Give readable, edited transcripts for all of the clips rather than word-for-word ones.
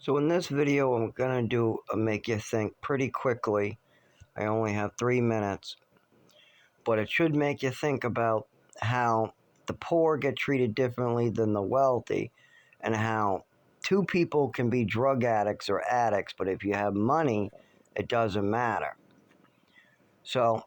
So in this video, I'm going to do a make you think pretty quickly. I only have 3 minutes, but it should make you think about how the poor get treated differently than the wealthy, and how two people can be drug addicts or addicts, but if you have money, it doesn't matter. So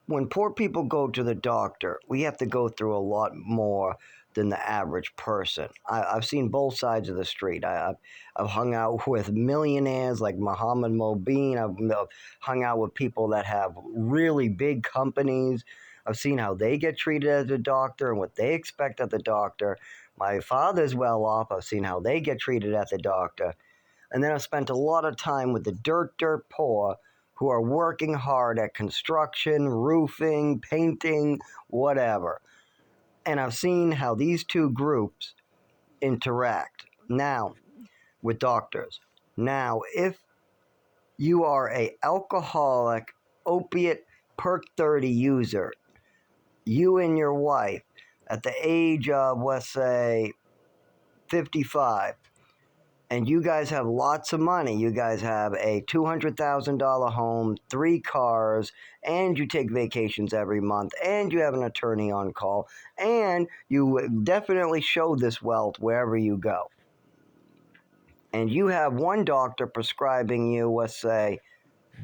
when poor people go to the doctor, we have to go through a lot more than the average person. I've seen both sides of the street. I've hung out with millionaires like Mohammed Mobeen. I've hung out with people that have really big companies. I've seen how they get treated as a doctor and what they expect at the doctor. My father's well off. I've seen how they get treated at the doctor. And then I've spent a lot of time with the dirt poor who are working hard at construction, roofing, painting, whatever. And I've seen how these two groups interact now with doctors. Now, if you are a alcoholic, opiate, Perk 30 user, you and your wife at the age of, let's say, 55, and you guys have lots of money. You guys have a $200,000 home, 3 cars, and you take vacations every month, and you have an attorney on call, and you definitely show this wealth wherever you go. And you have one doctor prescribing you, let's say,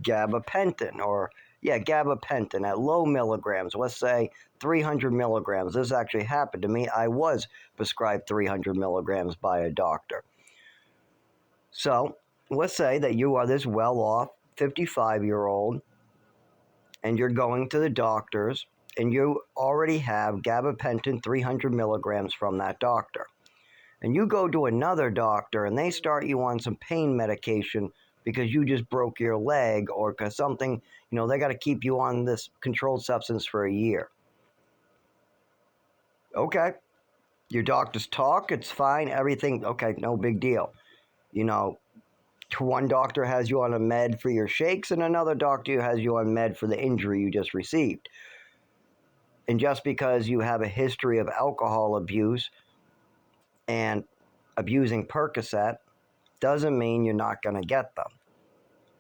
gabapentin, gabapentin at low milligrams, let's say 300 milligrams. This actually happened to me. I was prescribed 300 milligrams by a doctor. So let's say that you are this well-off 55-year-old and you're going to the doctors and you already have gabapentin 300 milligrams from that doctor. And you go to another doctor and they start you on some pain medication because you just broke your leg or because something, they got to keep you on this controlled substance for a year. Okay, your doctors talk, it's fine, everything, okay, no big deal. One doctor has you on a med for your shakes and another doctor has you on med for the injury you just received. And just because you have a history of alcohol abuse and abusing Percocet doesn't mean you're not going to get them.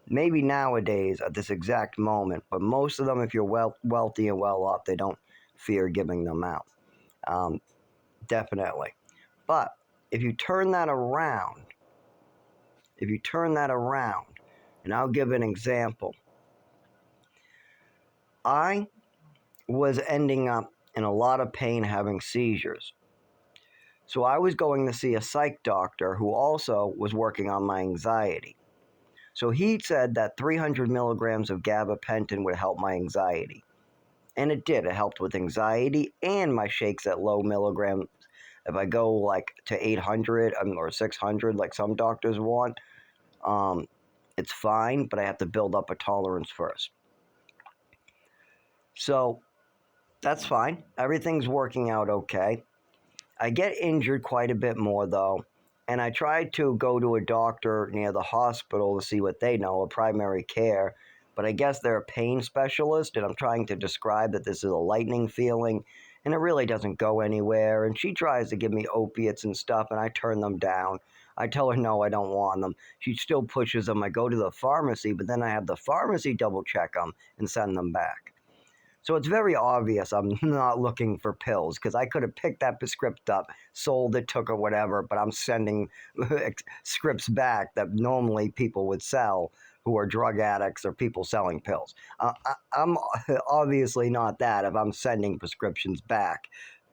Maybe nowadays at this exact moment, but most of them, if you're wealthy and well off, they don't fear giving them out. Definitely. But if you turn that around, and I'll give an example. I was ending up in a lot of pain having seizures. So I was going to see a psych doctor who also was working on my anxiety. So he said that 300 milligrams of gabapentin would help my anxiety. And it did. It helped with anxiety and my shakes at low milligrams. If I go like to 800 or 600 like some doctors want, it's fine, but I have to build up a tolerance first. So that's fine. Everything's working out okay. I get injured quite a bit more though, and I tried to go to a doctor near the hospital to see what they know, a primary care, but I guess they're a pain specialist, and I'm trying to describe that this is a lightning feeling, and it really doesn't go anywhere, and she tries to give me opiates and stuff, and I turn them down. I tell her, no, I don't want them. She still pushes them. I go to the pharmacy, but then I have the pharmacy double check them and send them back. So it's very obvious I'm not looking for pills because I could have picked that prescript up, sold it, took it, whatever, but I'm sending scripts back that normally people would sell who are drug addicts or people selling pills. I'm obviously not that if I'm sending prescriptions back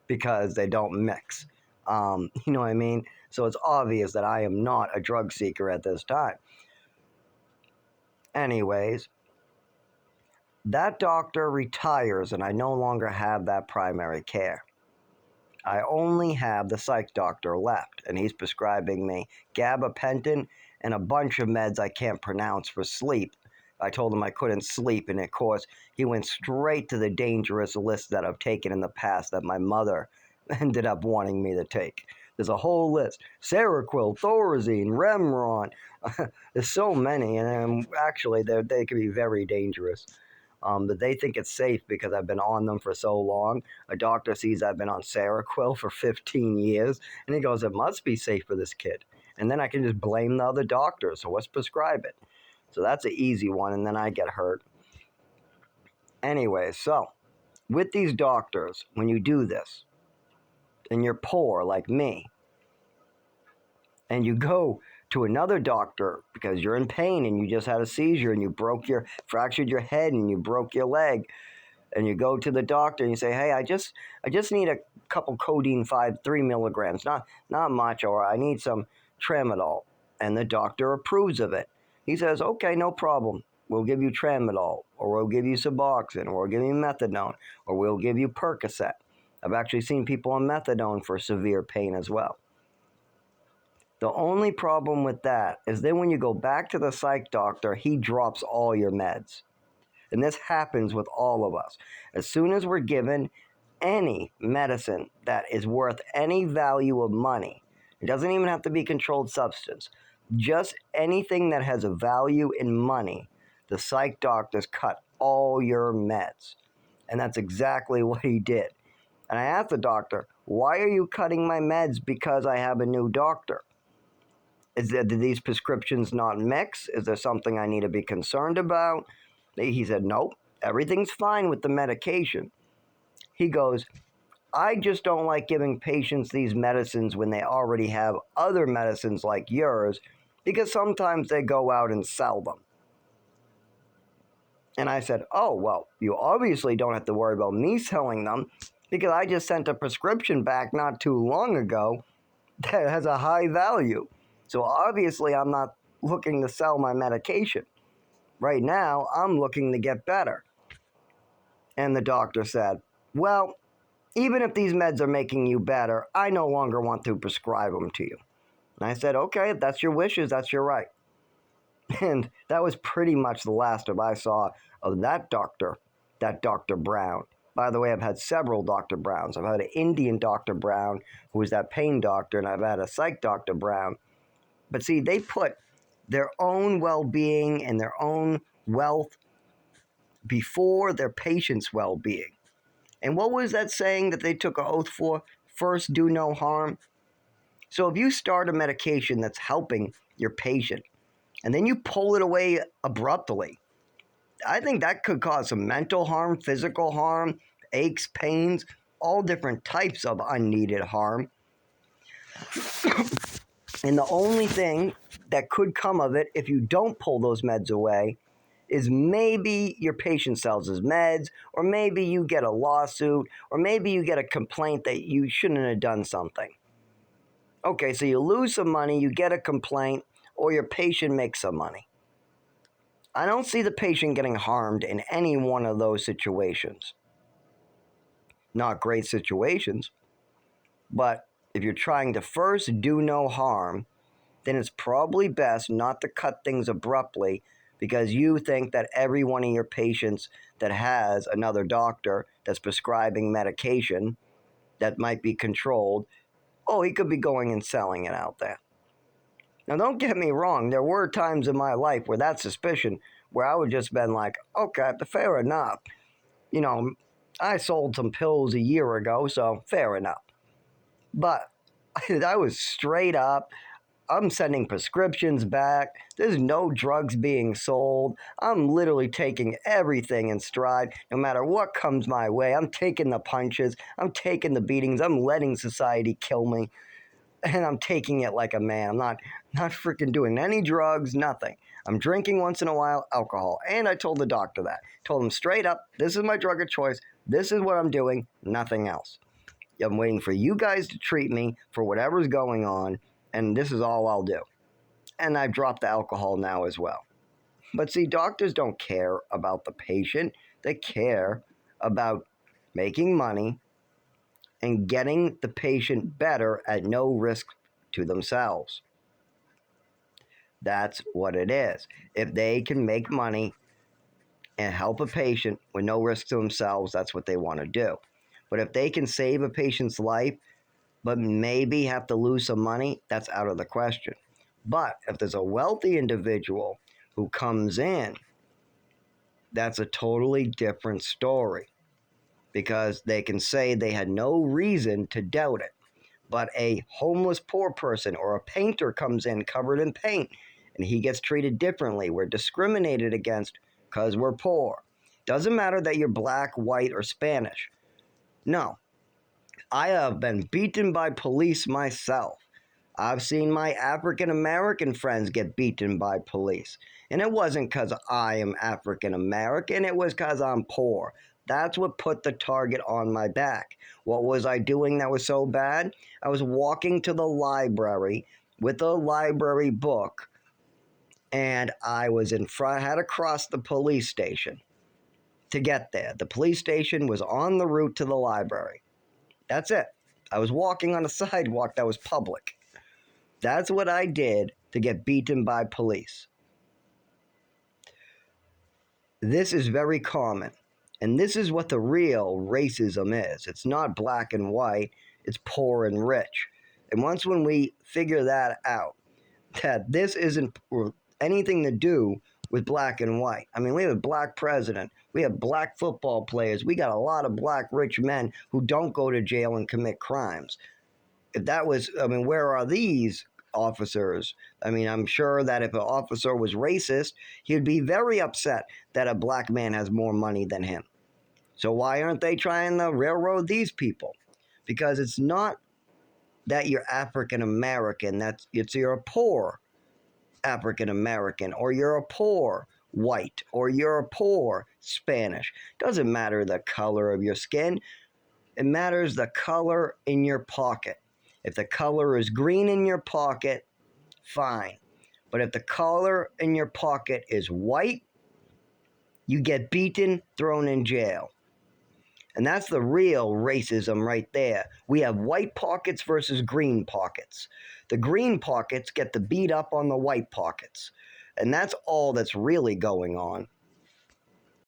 because they don't mix. You know what I mean? So it's obvious that I am not a drug seeker at this time. Anyways, that doctor retires and I no longer have that primary care. I only have the psych doctor left, and he's prescribing me gabapentin and a bunch of meds I can't pronounce for sleep. I told him I couldn't sleep, and of course, he went straight to the dangerous list that I've taken in the past that my mother ended up wanting me to take. There's a whole list. Seroquel, Thorazine, Remeron. There's so many, and actually, they can be very dangerous. But they think it's safe because I've been on them for so long. A doctor sees I've been on Seroquel for 15 years, and he goes, it must be safe for this kid. And then I can just blame the other doctor. So let's prescribe it. So that's an easy one, and then I get hurt. Anyway, so with these doctors, when you do this, and you're poor like me, and you go to another doctor because you're in pain and you just had a seizure and you fractured your head and you broke your leg, and you go to the doctor and you say, hey, I just need a couple codeine 3 milligrams, not much, or I need some tramadol, and the doctor approves of it. He says, okay, no problem. We'll give you tramadol, or we'll give you Suboxone, or we'll give you methadone, or we'll give you Percocet. I've actually seen people on methadone for severe pain as well. The only problem with that is then when you go back to the psych doctor, he drops all your meds. And this happens with all of us. As soon as we're given any medicine that is worth any value of money, it doesn't even have to be controlled substance, just anything that has a value in money, the psych doctors cut all your meds. And that's exactly what he did. And I asked the doctor, why are you cutting my meds because I have a new doctor? Do these prescriptions not mix? Is there something I need to be concerned about? He said, nope, everything's fine with the medication. He goes, I just don't like giving patients these medicines when they already have other medicines like yours, because sometimes they go out and sell them. And I said, oh, well, you obviously don't have to worry about me selling them, because I just sent a prescription back not too long ago that has a high value. So obviously I'm not looking to sell my medication. Right now, I'm looking to get better. And the doctor said, well, even if these meds are making you better, I no longer want to prescribe them to you. And I said, okay, if that's your wishes, that's your right. And that was pretty much the last of I saw of that Dr. Brown. By the way, I've had several Dr. Browns. I've had an Indian Dr. Brown, who was that pain doctor, and I've had a psych Dr. Brown. But see, they put their own well-being and their own wealth before their patient's well-being. And what was that saying that they took an oath for? First, do no harm. So if you start a medication that's helping your patient, and then you pull it away abruptly, I think that could cause some mental harm, physical harm, aches, pains, all different types of unneeded harm. And the only thing that could come of it if you don't pull those meds away is maybe your patient sells his meds, or maybe you get a lawsuit, or maybe you get a complaint that you shouldn't have done something. Okay, so you lose some money, you get a complaint, or your patient makes some money. I don't see the patient getting harmed in any one of those situations. Not great situations, but if you're trying to first do no harm, then it's probably best not to cut things abruptly because you think that every one of your patients that has another doctor that's prescribing medication that might be controlled, oh, he could be going and selling it out there. Now, don't get me wrong. There were times in my life where that suspicion, where I would just been like, okay, fair enough. You know, I sold some pills a year ago, so fair enough. But I was straight up. I'm sending prescriptions back. There's no drugs being sold. I'm literally taking everything in stride. No matter what comes my way, I'm taking the punches. I'm taking the beatings. I'm letting society kill me. And I'm taking it like a man. I'm not freaking doing any drugs, nothing. I'm drinking once in a while alcohol. And I told the doctor that. Told him straight up, this is my drug of choice. This is what I'm doing, nothing else. I'm waiting for you guys to treat me for whatever's going on, and this is all I'll do. And I've dropped the alcohol now as well. But see, doctors don't care about the patient. They care about making money and getting the patient better at no risk to themselves. That's what it is. If they can make money and help a patient with no risk to themselves, that's what they want to do. But if they can save a patient's life, but maybe have to lose some money, that's out of the question. But if there's a wealthy individual who comes in, that's a totally different story, because they can say they had no reason to doubt it. but a homeless poor person or a painter comes in covered in paint and he gets treated differently. We're discriminated against because we're poor. Doesn't matter that you're black, white, or Spanish. No. I have been beaten by police myself. I've seen my African American friends get beaten by police. And it wasn't because I am African American, it was because I'm poor. That's what put the target on my back. What was I doing that was so bad? I was walking to the library with a library book, and I was in front, had to cross the police station to get there. The police station was on the route to the library. That's it. I was walking on a sidewalk that was public. That's what I did to get beaten by police. This is very common. And this is what the real racism is. It's not black and white, it's poor and rich. And once when we figure that out, that this isn't anything to do with black and white. I mean, we have a black president. We have black football players. We got a lot of black rich men who don't go to jail and commit crimes. If that was, I mean, where are these officers? I mean, I'm sure that if an officer was racist, he'd be very upset that a black man has more money than him. So why aren't they trying to railroad these people? Because it's not that you're African American, you're a poor African American, or you're a poor white, or you're a poor Spanish. Doesn't matter the color of your skin. It matters the color in your pocket. If the color is green in your pocket, fine. But if the color in your pocket is white, you get beaten, thrown in jail. And that's the real racism right there. We have white pockets versus green pockets. The green pockets get the beat up on the white pockets. And that's all that's really going on.